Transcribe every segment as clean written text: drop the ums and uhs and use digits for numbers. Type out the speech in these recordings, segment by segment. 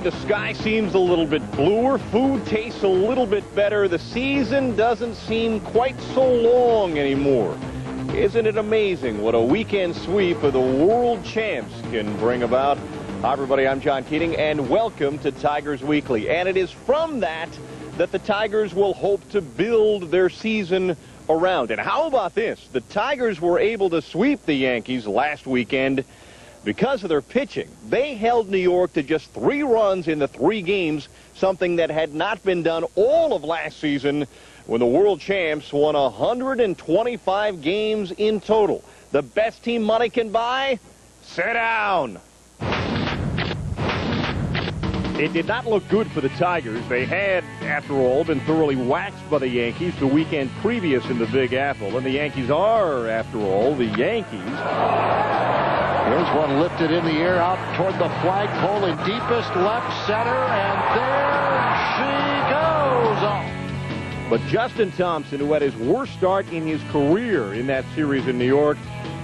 the sky seems a little bit bluer, food tastes a little bit better, the season doesn't seem quite so long anymore. Isn't it amazing what a weekend sweep of the world champs can bring about? Hi, everybody, I'm John Keating, and welcome to Tigers Weekly. And it is from that the Tigers will hope to build their season around. And how about this? The Tigers were able to sweep the Yankees last weekend because of their pitching. They held New York to just 3 runs in the 3 games, something that had not been done all of last season when the world champs won 125 games in total. The best team money can buy? Sit down. It did not look good for the Tigers. They had, after all, been thoroughly waxed by the Yankees the weekend previous in the Big Apple. And the Yankees are, after all, the Yankees. Here's one lifted in the air out toward the flagpole in deepest left center, and there she goes. But Justin Thompson, who had his worst start in his career in that series in New York,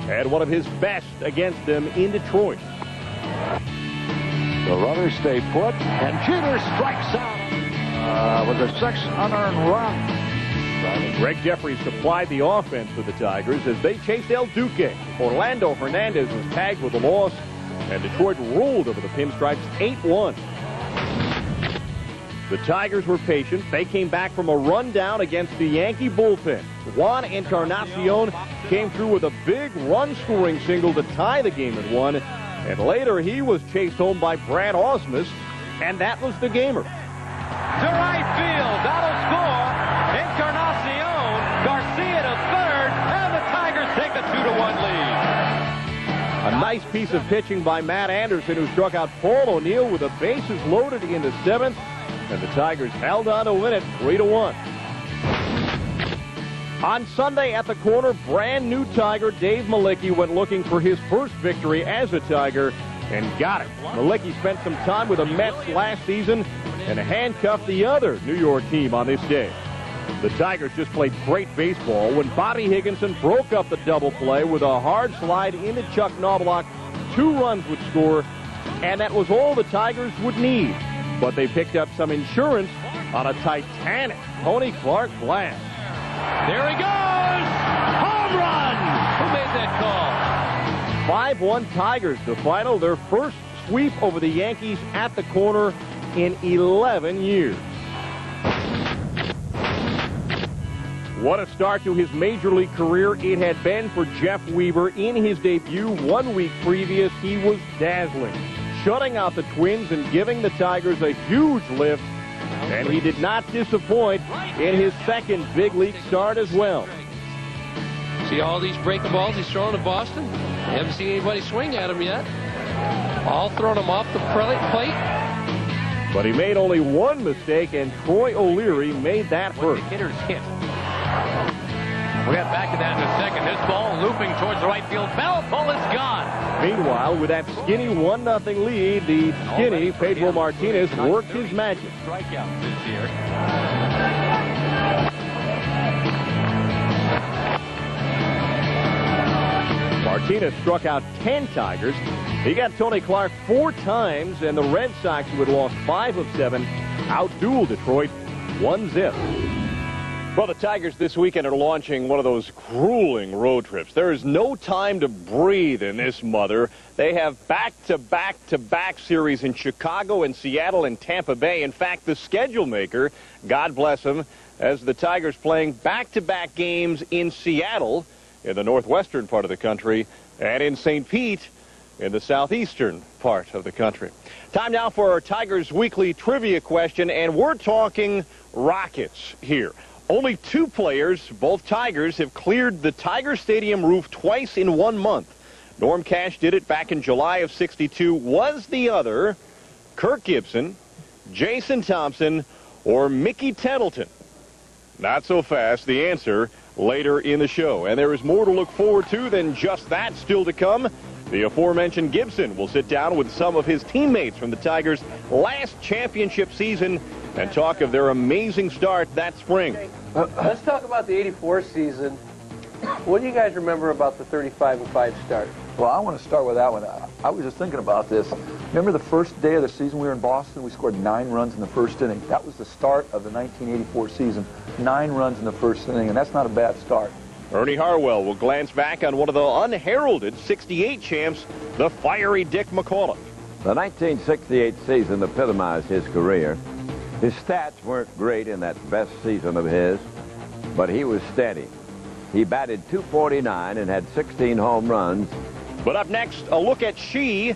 had one of his best against them in Detroit. The runners stay put, and Jeter strikes out with a 6 unearned run. Greg Jeffries supplied the offense for the Tigers as they chased El Duque. Orlando Hernandez was tagged with a loss, and Detroit rolled over the Pinstripes 8-1. The Tigers were patient. They came back from a run down against the Yankee bullpen. Juan Encarnacion came through with a big run-scoring single to tie the game at 1. And later, he was chased home by Brad Ausmus, and that was the gamer. To right field, that'll score. Encarnacion, Garcia to third, and the Tigers take a 2-1 lead. A nice piece of pitching by Matt Anderson, who struck out Paul O'Neill with the bases loaded in the 7th, and the Tigers held on to win it 3-1. On Sunday at the corner, brand new Tiger Dave Malicki went looking for his first victory as a Tiger and got it. Malicki spent some time with the Mets last season and handcuffed the other New York team on this day. The Tigers just played great baseball when Bobby Higginson broke up the double play with a hard slide into Chuck Knobloch. 2 runs would score, and that was all the Tigers would need. But they picked up some insurance on a Titanic Tony Clark blast. There he goes! Home run! Who made that call? 5-1 Tigers, the final, their first sweep over the Yankees at the corner in 11 years. What a start to his major league career it had been for Jeff Weaver. In his debut 1 week previous, he was dazzling, shutting out the Twins and giving the Tigers a huge lift. And he did not disappoint in his second big league start as well. See all these breaking balls he's throwing to Boston? I haven't seen anybody swing at him yet. All throwing him off the plate. But he made only one mistake, and Troy O'Leary made that hurt. The hitter's hit. We got back to that in a second. This ball looping towards the right field. Foul ball is gone. Meanwhile, with that skinny 1-0 lead, the skinny Pedro Martinez worked his magic. Strikeout this year. Martinez struck out 10 Tigers. He got Tony Clark 4 times, and the Red Sox, who had lost 5 of 7, out-dueled Detroit 1-0. Well, the Tigers this weekend are launching one of those grueling road trips. There is no time to breathe in this mother. They have back-to-back-to-back series in Chicago and Seattle and Tampa Bay. In fact, the schedule maker, God bless him, has the Tigers playing back-to-back games in Seattle in the northwestern part of the country and in St. Pete in the southeastern part of the country. Time now for our Tigers Weekly trivia question, and we're talking Rockets here. Only 2 players, both Tigers, have cleared the Tiger Stadium roof twice in 1 month. Norm Cash did it back in July of '62. Was the other Kirk Gibson, Jason Thompson, or Mickey Tettleton? Not so fast. The answer later in the show. And there is more to look forward to than just that still to come. The aforementioned Gibson will sit down with some of his teammates from the Tigers' last championship season and talk of their amazing start that spring. Let's talk about the '84 season. What do you guys remember about the 35-5 start? Well, I want to start with that one. I was just thinking about this. Remember the first day of the season we were in Boston? We scored 9 runs in the first inning. That was the start of the 1984 season. 9 runs in the first inning, and that's not a bad start. Ernie Harwell will glance back on one of the unheralded 68 champs, the fiery Dick McAuliffe. The 1968 season epitomized his career. His stats weren't great in that best season of his, but he was steady. He batted .249 and had 16 home runs. But up next, a look at she.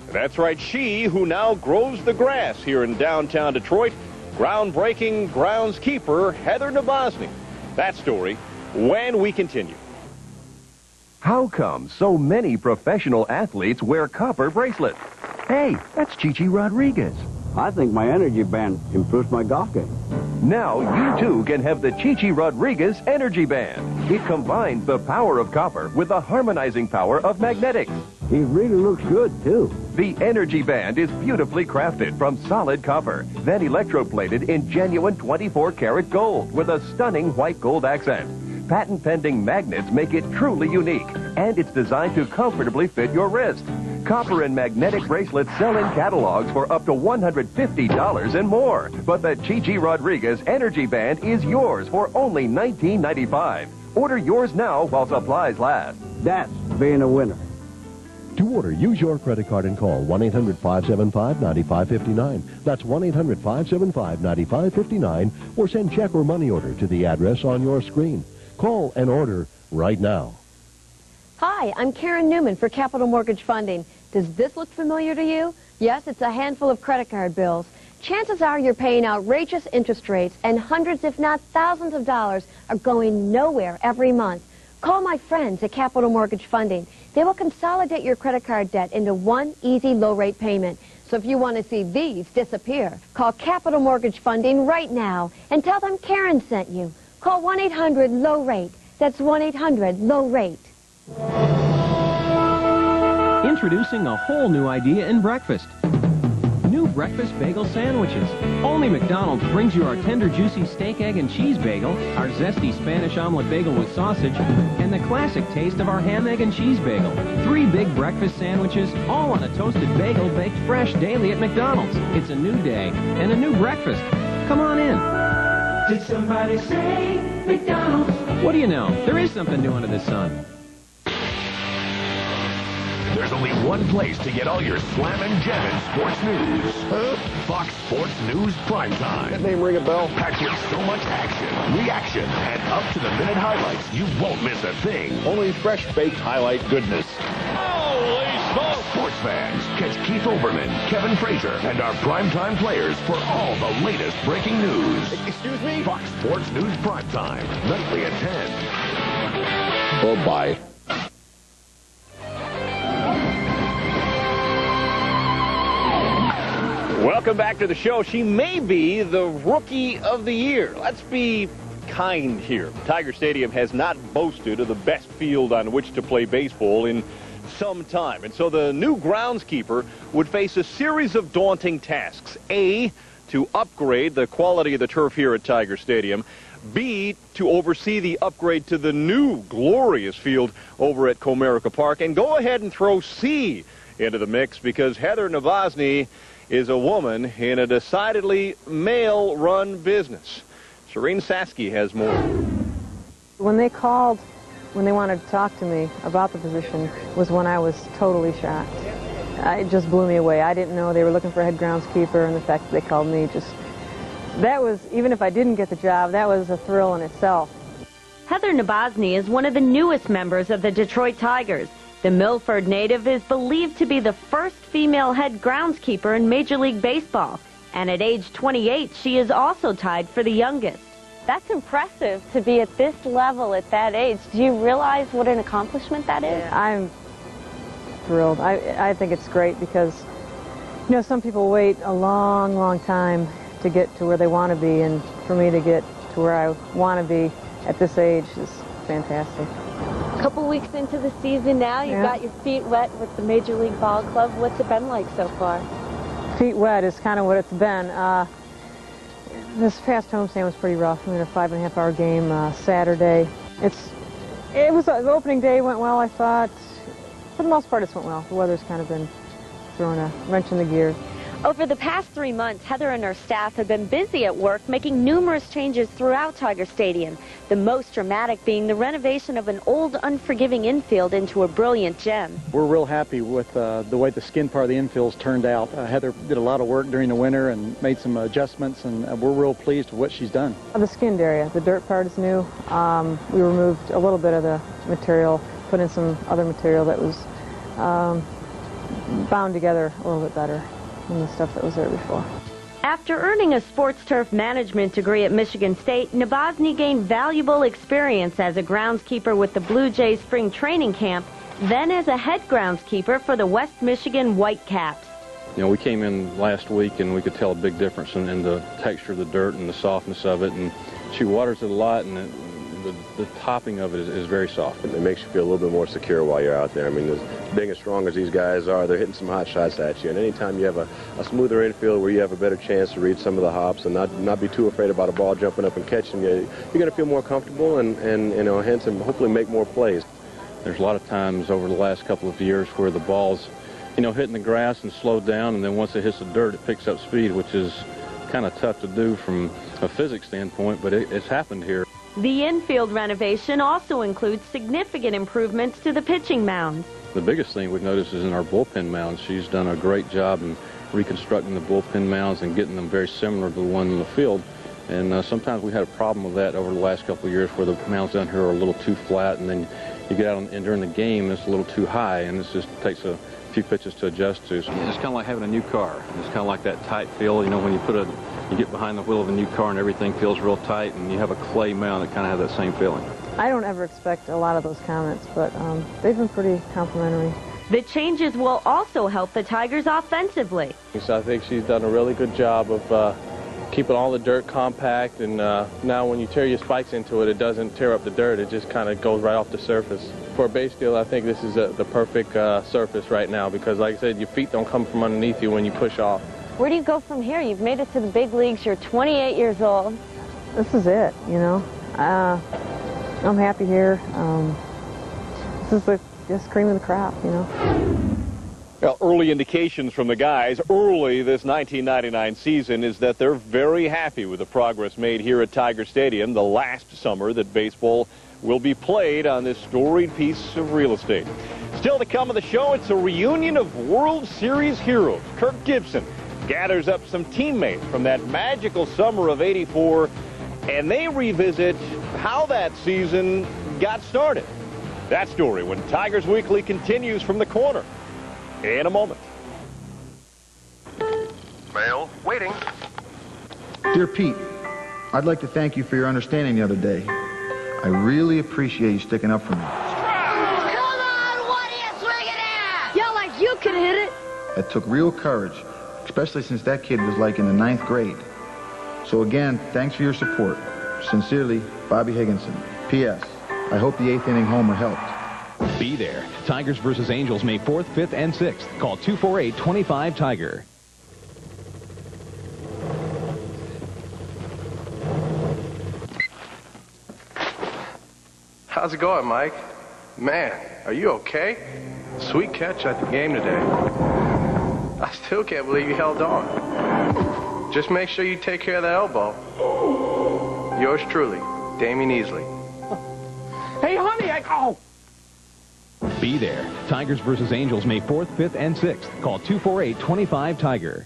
That's right, she who now grows the grass here in downtown Detroit. Groundbreaking groundskeeper Heather Nabozny. That story when we continue. How come so many professional athletes wear copper bracelets? Hey, that's Chichi Rodriguez. I think my energy band improves my golf game. Now you too can have the Chichi Rodriguez Energy Band. It combines the power of copper with the harmonizing power of magnetics. He really looks good, too. The Energy Band is beautifully crafted from solid copper, then electroplated in genuine 24-karat gold with a stunning white gold accent. Patent-pending magnets make it truly unique, and it's designed to comfortably fit your wrist. Copper and magnetic bracelets sell in catalogs for up to $150 and more. But the Chichi Rodriguez Energy Band is yours for only $19.95. Order yours now while supplies last. That's being a winner. To order, use your credit card and call 1-800-575-9559. That's 1-800-575-9559, or send check or money order to the address on your screen. Call and order right now. Hi, I'm Karen Newman for Capital Mortgage Funding. Does this look familiar to you? Yes, it's a handful of credit card bills. Chances are you're paying outrageous interest rates, and hundreds, if not thousands of dollars are going nowhere every month. Call my friends at Capital Mortgage Funding. They will consolidate your credit card debt into one easy low-rate payment. So if you want to see these disappear, call Capital Mortgage Funding right now and tell them Karen sent you. Call 1-800-LOW-RATE. That's 1-800-LOW-RATE. Introducing a whole new idea in breakfast. New breakfast bagel sandwiches. Only McDonald's brings you our tender, juicy steak, egg, and cheese bagel, our zesty Spanish omelet bagel with sausage, and the classic taste of our ham, egg, and cheese bagel. 3 big breakfast sandwiches, all on a toasted bagel baked fresh daily at McDonald's. It's a new day and a new breakfast. Come on in. Did somebody say McDonald's? What do you know? There is something new under the sun. There's only one place to get all your slammin' jammin' sports news. Fox Sports News Primetime. That name ring a bell? Packed with so much action, reaction, and up-to-the-minute highlights, you won't miss a thing. Only fresh-baked highlight goodness. Holy smoke! Sports fans, catch Keith Olbermann, Kevin Frazier, and our primetime players for all the latest breaking news. Excuse me? Fox Sports News Primetime, nightly at 10. Oh, bye. Welcome back to the show. She may be the Rookie of the Year. Let's be kind here. Tiger Stadium has not boasted of the best field on which to play baseball in some time. And so the new groundskeeper would face a series of daunting tasks. A, to upgrade the quality of the turf here at Tiger Stadium. B, to oversee the upgrade to the new glorious field over at Comerica Park. And go ahead and throw C into the mix, because Heather Nabozny is a woman in a decidedly male-run business. Shireen Sasky has more. When they called, when they wanted to talk to me about the position, was when I was totally shocked. It just blew me away. I didn't know they were looking for a head groundskeeper, and the fact that they called me, that was, even if I didn't get the job, that was a thrill in itself. Heather Nabozny is one of the newest members of the Detroit Tigers. The Milford native is believed to be the first female head groundskeeper in Major League Baseball. And at age 28, she is also tied for the youngest. That's impressive to be at this level at that age. Do you realize what an accomplishment that is? Yeah, I'm thrilled. I think it's great because, you know, some people wait a long, long time to get to where they want to be. And for me to get to where I want to be at this age is fantastic. A couple weeks into the season now, you've got your feet wet with the Major League Ball Club. What's it been like so far? Feet wet is kind of what it's been. This past homestand was pretty rough. I mean, a 5.5-hour game Saturday. The opening day went well, I thought. For the most part, it's went well. The weather's kind of been throwing a wrench in the gear. Over the past 3 months, Heather and her staff have been busy at work making numerous changes throughout Tiger Stadium, the most dramatic being the renovation of an old, unforgiving infield into a brilliant gem. We're real happy with the way the skin part of the infield's turned out. Heather did a lot of work during the winter and made some adjustments, and we're real pleased with what she's done. The skinned area, the dirt part is new. We removed a little bit of the material, put in some other material that was bound together a little bit better than the stuff that was there before. After earning a sports turf management degree at Michigan State, Nabozny gained valuable experience as a groundskeeper with the Blue Jays spring training camp, then as a head groundskeeper for the West Michigan Whitecaps. You know, we came in last week and we could tell a big difference in the texture of the dirt and the softness of it, and she waters it a lot, and the topping of it is very soft. It makes you feel a little bit more secure while you're out there. I mean, as big and strong as these guys are, they're hitting some hot shots at you. And anytime you have a smoother infield where you have a better chance to read some of the hops and not be too afraid about a ball jumping up and catching you, you're going to feel more comfortable and you know, hence, and hopefully make more plays. There's a lot of times over the last couple of years where the ball's, you know, hitting the grass and slowed down, and then once it hits the dirt, it picks up speed, which is kind of tough to do from a physics standpoint, but it's happened here. The infield renovation also includes significant improvements to the pitching mound. The biggest thing we've noticed is in our bullpen mounds. She's done a great job in reconstructing the bullpen mounds and getting them very similar to the one in the field. And sometimes we had a problem with that over the last couple of years where the mounds down here are a little too flat, and then you get out and during the game it's a little too high, and it just takes a few pitches to adjust to. So it's kind of like having a new car. It's kind of like that tight feel, you know, when you get behind the wheel of a new car and everything feels real tight, and you have a clay mound that kind of has that same feeling. I don't ever expect a lot of those comments, but they've been pretty complimentary. The changes will also help the Tigers offensively. So I think she's done a really good job of keeping all the dirt compact, and now when you tear your spikes into it, it doesn't tear up the dirt. It just kind of goes right off the surface. For a base steal, I think this is the perfect surface right now because, like I said, your feet don't come from underneath you when you push off. Where do you go from here? You've made it to the big leagues. You're 28 years old. This is it, you know. I'm happy here. This is just cream of the crop, you know. Well, early indications from the guys early this 1999 season is that they're very happy with the progress made here at Tiger Stadium, the last summer that baseball will be played on this storied piece of real estate. Still to come on the show, it's a reunion of World Series heroes. Kirk Gibson gathers up some teammates from that magical summer of '84, and they revisit how that season got started. That story when Tigers Weekly continues from the corner in a moment. Mail waiting. Dear Pete, I'd like to thank you for your understanding the other day. I really appreciate you sticking up for me. Come on, what are you swinging at? Yell like you can hit it. It took real courage, especially since that kid was like in the 9th grade. So again, thanks for your support. Sincerely, Bobby Higginson. P.S. I hope the 8th inning homer helped. Be there. Tigers versus Angels, May 4th, 5th, and 6th. Call 248-25-TIGER. How's it going, Mike? Man, are you okay? Sweet catch at the game today. I still can't believe you held on. Just make sure you take care of that elbow. Yours truly, Damien Easley. Hey, honey, oh! Be there. Tigers versus Angels, May 4th, 5th, and 6th. Call 248-25-TIGER.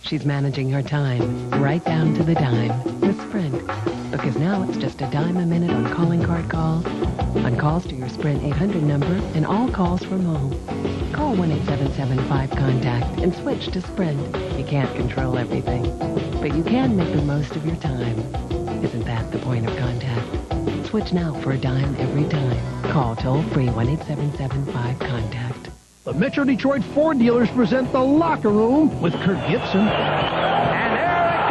She's managing her time, right down to the dime, with Sprint. Because now it's just a dime a minute on calling card calls, on calls to your Sprint 800 number, and all calls from home. Call 1-877-5-CONTACT and switch to Sprint. You can't control everything, but you can make the most of your time. Isn't that the point of contact? Switch now for a dime every time. Call toll-free 1-877-5-CONTACT. The Metro Detroit Ford dealers present The Locker Room with Kirk Gibson. And there it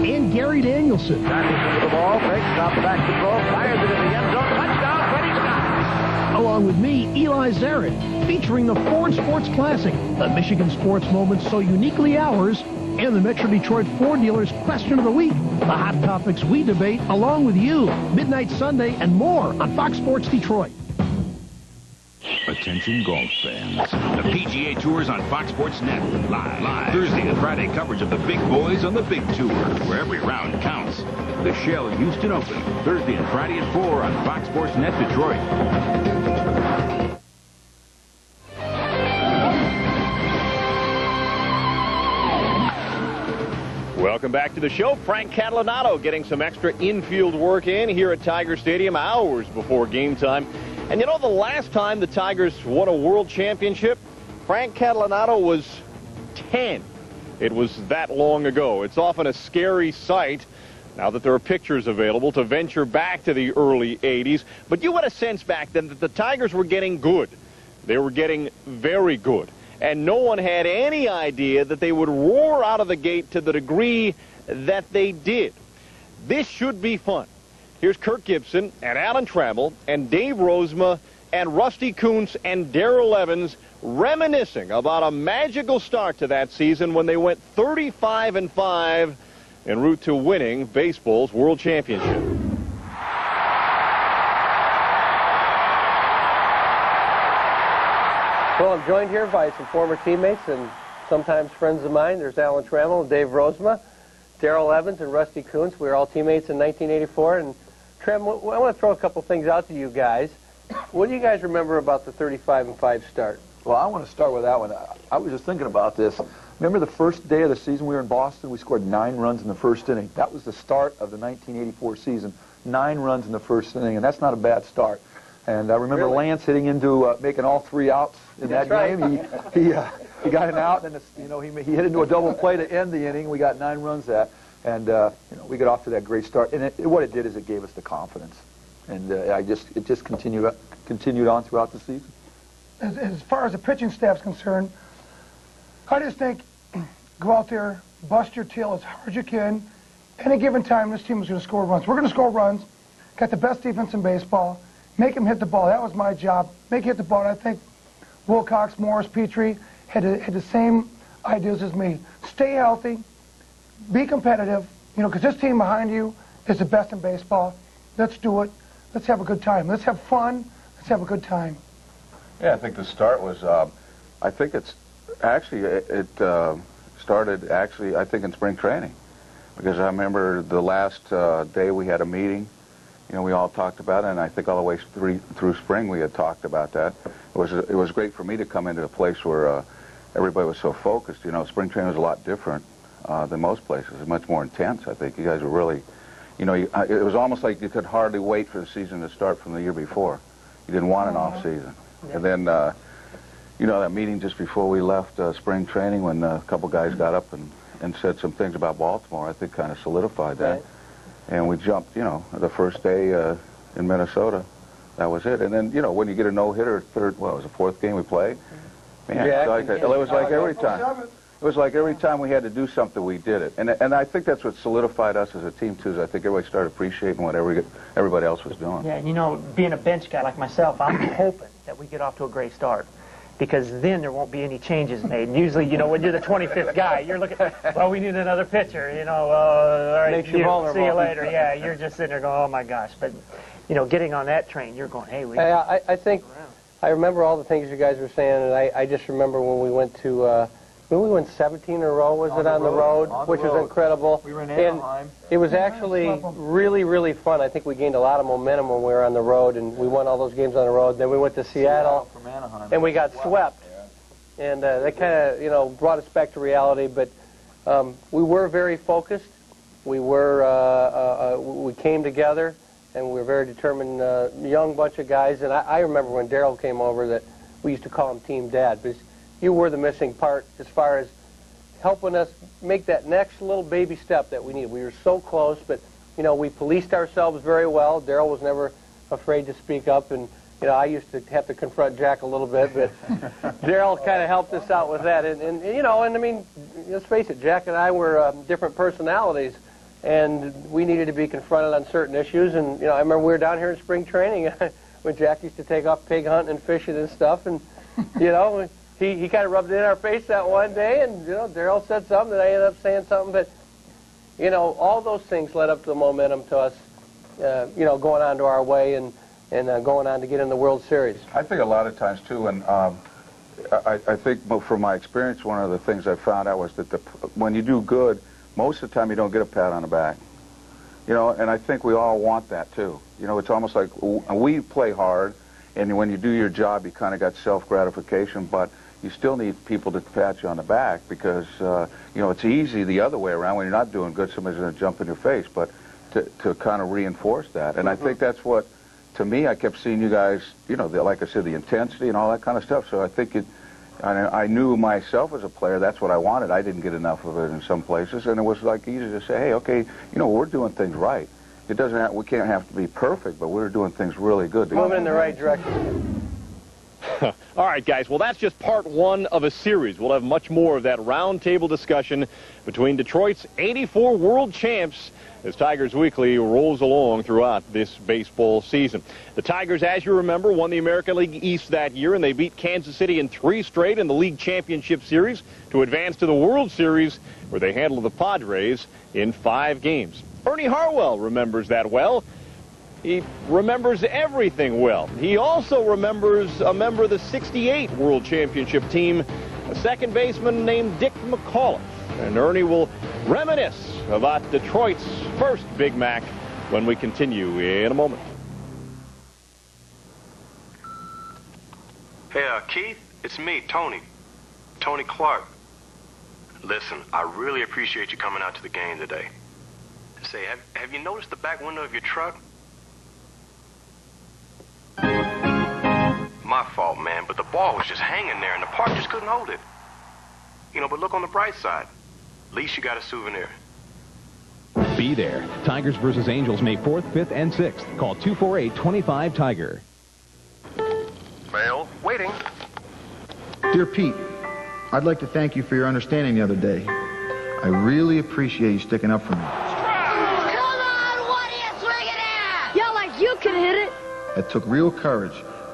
goes! And Gary Danielson. Backwards to the ball, fakes, stops back to throw, fires it in the end zone, touchdown, Freddie Scott! Along with me, Eli Zarin, featuring the Ford Sports Classic, the Michigan sports moments so uniquely ours and the Metro Detroit Ford Dealers Question of the Week. The hot topics we debate along with you. Midnight Sunday and more on Fox Sports Detroit. Attention golf fans. The PGA Tour is on Fox Sports Net. Live. Thursday and Friday coverage of the big boys on the big tour, where every round counts. The Shell Houston Open. Thursday and Friday at 4 on Fox Sports Net Detroit. Welcome back to the show. Frank Catalanato getting some extra infield work in here at Tiger Stadium hours before game time. And you know, the last time the Tigers won a world championship, Frank Catalanato was 10. It was that long ago. It's often a scary sight, now that there are pictures available, to venture back to the early 80s. But you had a sense back then that the Tigers were getting good. They were getting very good. And no one had any idea that they would roar out of the gate to the degree that they did. This should be fun. Here's Kirk Gibson and Alan Trammell and Dave Rozema and Rusty Kuntz and Darrell Evans reminiscing about a magical start to that season when they went 35-5 en route to winning baseball's World Championship. Well, I'm joined here by some former teammates and sometimes friends of mine. There's Alan Trammell and Dave Rozema, Darrell Evans and Rusty Kuntz. We were all teammates in 1984. And Trem, I want to throw a couple things out to you guys. What do you guys remember about the 35-5 start? Well, I want to start with that one. I was just thinking about this. Remember the first day of the season we were in Boston? We scored 9 runs in the first inning. That was the start of the 1984 season. 9 runs in the first inning, and that's not a bad start. And I remember Lance hitting into making all 3 outs in that game. He got an out, and he hit into a double play to end the inning. We got 9 runs that, and we got off to that great start. And what it did is it gave us the confidence, and it just continued on throughout the season. As far as the pitching staff's concerned, I just think go out there, bust your tail as hard as you can. Any given time, this team is going to score runs. We're going to score runs. Got the best defense in baseball. Make him hit the ball. That was my job. Make him hit the ball. And I think Wilcox, Morris, Petrie had the same ideas as me. Stay healthy. Be competitive. Because this team behind you is the best in baseball. Let's do it. Let's have a good time. Let's have fun. Let's have a good time. Yeah, I think the start was, I think it started actually, I think, in spring training. Because I remember the last day we had a meeting. We all talked about it, and I think all the way through spring we had talked about that. It was great for me to come into a place where everybody was so focused. Spring training was a lot different than most places. It was much more intense, I think. You guys were really, it was almost like you could hardly wait for the season to start from the year before. You didn't want an off season. And then, that meeting just before we left spring training when a couple guys got up and said some things about Baltimore, I think kind of solidified that. Right. And we jumped, the first day in Minnesota. That was it. And then, when you get a no-hitter, it was the 4th game we played. Man, it was like every time. It was like every time we had to do something, we did it. And I think that's what solidified us as a team, too, is I think everybody started appreciating what everybody else was doing. Yeah, and being a bench guy like myself, I'm hoping that we get off to a great start. Because then there won't be any changes made. And usually, when you're the 25th guy, you're looking, well, we need another pitcher, all right, see you later. Yeah, you're just sitting there going, oh, my gosh. But, getting on that train, you're going, hey, I think, I remember all the things you guys were saying, and I just remember when we went to, when we went 17 in a row, was it on the road, which was incredible. We were in Anaheim. And it was actually really, really fun. I think we gained a lot of momentum when we were on the road, and we won all those games on the road. Then we went to Seattle, and we got swept. And that kind of, brought us back to reality. But we were very focused. We came together, and we were a very determined young bunch of guys. And I remember when Darrell came over that we used to call him Team Dad, because you were the missing part as far as helping us make that next little baby step that we needed. We were so close, but, we policed ourselves very well. Darrell was never afraid to speak up, and, I used to have to confront Jack a little bit, but Darrell kind of helped us out with that. And I mean, let's face it, Jack and I were different personalities, and we needed to be confronted on certain issues. And, I remember we were down here in spring training when Jack used to take off pig hunting and fishing and stuff, and, he kind of rubbed it in our face that one day, and, you know, Darrell said something, and I ended up saying something. But, you know, all those things led up to the momentum to us, you know, going on to our way and going on to get in the World Series. I think a lot of times, too, and I think from my experience, one of the things I found out was that when you do good, most of the time you don't get a pat on the back. You know, and I think we all want that, too. You know, it's almost like we play hard, and when you do your job, you kind of got self-gratification, but you still need people to pat you on the back because, you know, it's easy the other way around. When you're not doing good, somebody's going to jump in your face, but to kind of reinforce that. And I think that's what, to me, I kept seeing you guys, you know, like I said, the intensity and all that kind of stuff. So I think I knew myself as a player, that's what I wanted. I didn't get enough of it in some places, and it was like easy to say, hey, okay, you know, we're doing things right. It doesn't we can't have to be perfect, but we're doing things really good. Moving in the right direction. All right, guys, well, that's just part one of a series. We'll have much more of that roundtable discussion between Detroit's 84 world champs as Tigers Weekly rolls along throughout this baseball season. The Tigers, as you remember, won the American League East that year, and they beat Kansas City in 3 straight in the League Championship Series to advance to the World Series, where they handled the Padres in 5 games. Ernie Harwell remembers that well. He remembers everything well. He also remembers a member of the '68 World Championship team, a second baseman named Dick McAuliffe. And Ernie will reminisce about Detroit's first Big Mac when we continue in a moment. Hey, Keith, it's me, Tony Clark. Listen, I really appreciate you coming out to the game today. Say, have you noticed the back window of your truck? My fault, man, but the ball was just hanging there and the park just couldn't hold it. You know, but look on the bright side. At least you got a souvenir. Be there. Tigers versus Angels, May 4th, 5th, and 6th. Call 248-25-TIGER. Mail, waiting. Dear Pete, I'd like to thank you for your understanding the other day. I really appreciate you sticking up for me. Come on, what are you swinging at? Yeah, like you can hit it. It took real courage,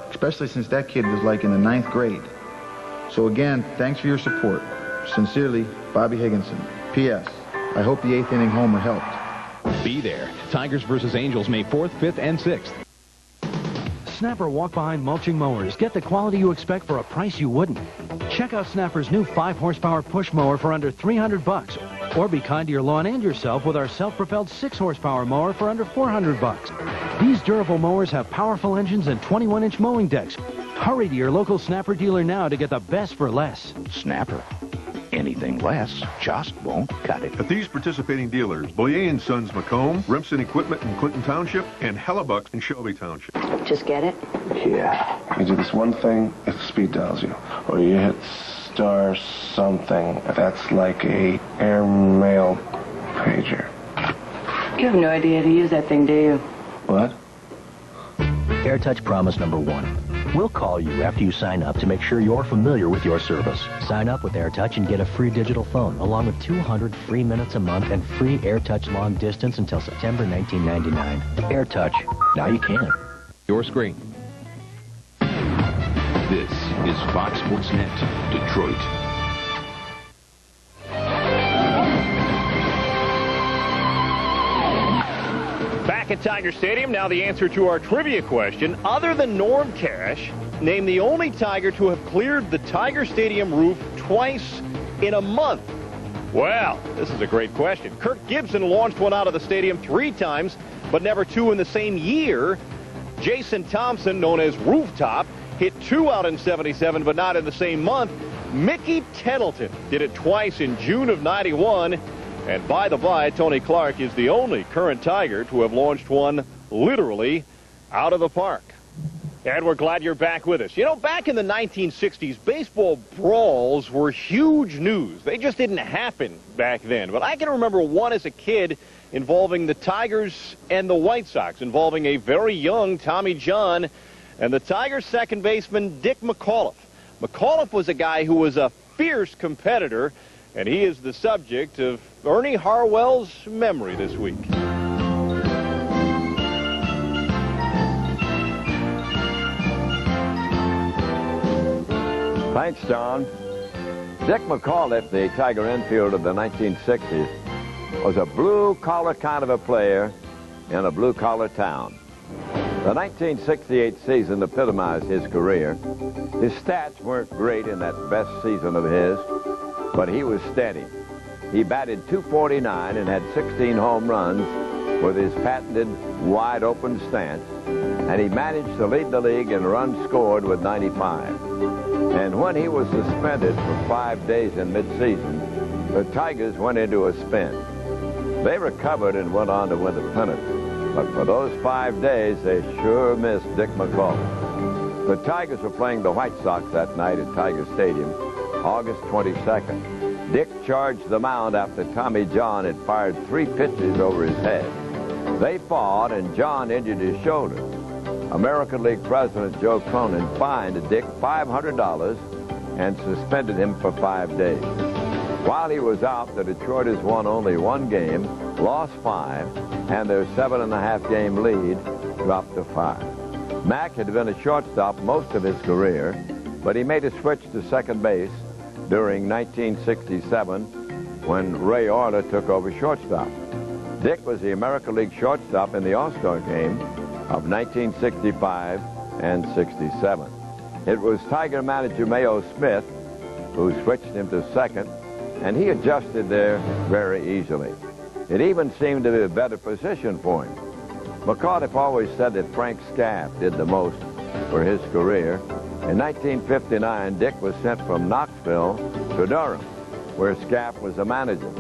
especially since that kid was like in the 9th grade. So again, thanks for your support. Sincerely, Bobby Higginson. P.S. I hope the 8th inning homer helped. Be there. Tigers versus Angels, May 4th, 5th, and 6th. Snapper walk-behind mulching mowers. Get the quality you expect for a price you wouldn't. Check out Snapper's new 5-horsepower push mower for under $300. Or be kind to your lawn and yourself with our self-propelled 6-horsepower mower for under $400. These durable mowers have powerful engines and 21-inch mowing decks. Hurry to your local Snapper dealer now to get the best for less. Snapper. Anything less just won't cut it. At these participating dealers, Boyer & Sons Macomb, Remsen Equipment in Clinton Township, and Hellebuck in Shelby Township. Just get it? Yeah. You do this one thing, it speed dials you. Or you hit star something. That's like a airmail pager. You have no idea how to use that thing, do you? What? AirTouch promise number 1. We'll call you after you sign up to make sure you're familiar with your service. Sign up with AirTouch and get a free digital phone, along with 200 free minutes a month and free AirTouch long distance until September 1999. AirTouch. Now you can. Your screen. This is Fox Sports Net, Detroit. Back at Tiger Stadium, now the answer to our trivia question. Other than Norm Cash, name the only Tiger to have cleared the Tiger Stadium roof twice in a month. Well, this is a great question. Kirk Gibson launched one out of the stadium 3 times, but never 2 in the same year. Jason Thompson, known as Rooftop, hit 2 out in '77, but not in the same month. Mickey Tettleton did it twice in June of '91. And by the by, Tony Clark is the only current Tiger to have launched one literally out of the park. And we're glad you're back with us. You know, back in the 1960s, baseball brawls were huge news. They just didn't happen back then. But I can remember one as a kid involving the Tigers and the White Sox, involving a very young Tommy John and the Tigers second baseman Dick McAuliffe. McAuliffe was a guy who was a fierce competitor, and he is the subject of Ernie Harwell's memory this week. Thanks, John. Dick McAuliffe, the Tiger infielder of the 1960s, was a blue-collar kind of a player in a blue-collar town. The 1968 season epitomized his career. His stats weren't great in that best season of his, but he was steady. He batted .249 and had 16 home runs with his patented wide-open stance, and he managed to lead the league in runs scored with 95. And when he was suspended for 5 days in midseason, the Tigers went into a spin. They recovered and went on to win the pennant, but for those 5 days, they sure missed Dick McAuliffe. The Tigers were playing the White Sox that night at Tiger Stadium, August 22nd. Dick charged the mound after Tommy John had fired 3 pitches over his head. They fought, and John injured his shoulder. American League President Joe Cronin fined Dick $500 and suspended him for 5 days. While he was out, the Detroiters won only 1 game, lost 5, and their 7.5-game lead dropped to 5. Mack had been a shortstop most of his career, but he made a switch to second base during 1967 when Ray Orler took over shortstop. Dick was the American League shortstop in the All-Star game of 1965 and 67. It was Tiger manager Mayo Smith who switched him to second, and he adjusted there very easily. It even seemed to be a better position for him. McAuliffe always said that Frank Scaff did the most for his career. In 1959, Dick was sent from Knoxville to Durham, where Scaff was the manager.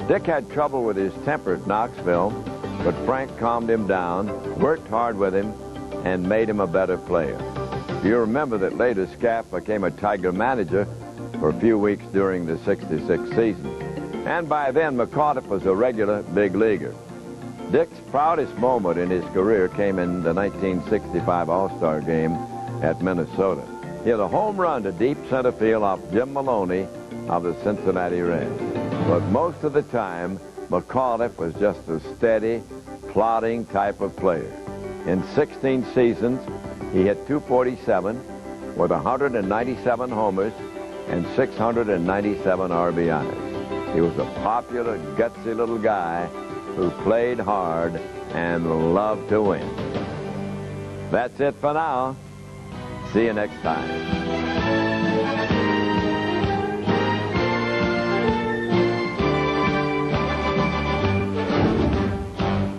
Dick had trouble with his temper at Knoxville, but Frank calmed him down, worked hard with him, and made him a better player. You remember that later Scaff became a Tiger manager for a few weeks during the 66 season. And by then, McAuliffe was a regular big leaguer. Dick's proudest moment in his career came in the 1965 All-Star game at Minnesota. He had a home run to deep center field off Jim Maloney of the Cincinnati Reds. But most of the time, McAuliffe was just a steady, plodding type of player. In 16 seasons, he hit .247 with 197 homers and 697 RBIs. He was a popular, gutsy little guy who played hard and loved to win. That's it for now. See you next time.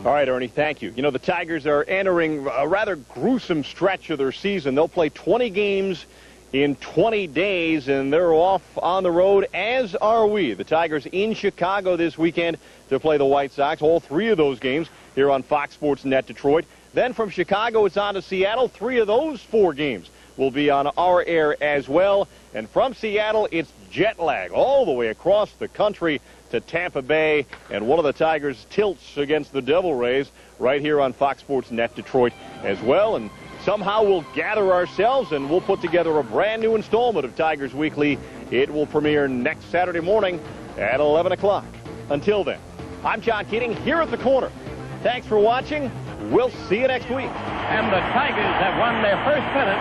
All right, Ernie, thank you. You know, the Tigers are entering a rather gruesome stretch of their season. They'll play 20 games in 20 days, and they're off on the road, as are we. The Tigers in Chicago this weekend to play the White Sox. All 3 of those games here on Fox Sports Net Detroit. Then from Chicago, it's on to Seattle. 3 of those 4 games will be on our air as well. And from Seattle, it's jet lag all the way across the country to Tampa Bay, and one of the Tigers tilts against the Devil Rays right here on Fox Sports Net Detroit as well. And somehow we'll gather ourselves and we'll put together a brand new installment of Tigers Weekly. It will premiere next Saturday morning at 11 o'clock. Until then, I'm John Keating here at the corner. Thanks for watching. We'll see you next week. And the Tigers have won their first pennant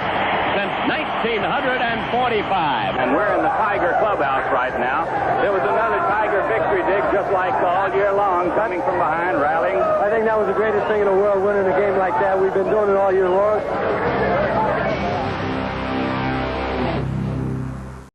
since 1945. And we're in the Tiger clubhouse right now. There was another Tiger victory dig just like all year long, coming from behind, rallying. I think that was the greatest thing in the world, winning a game like that. We've been doing it all year long.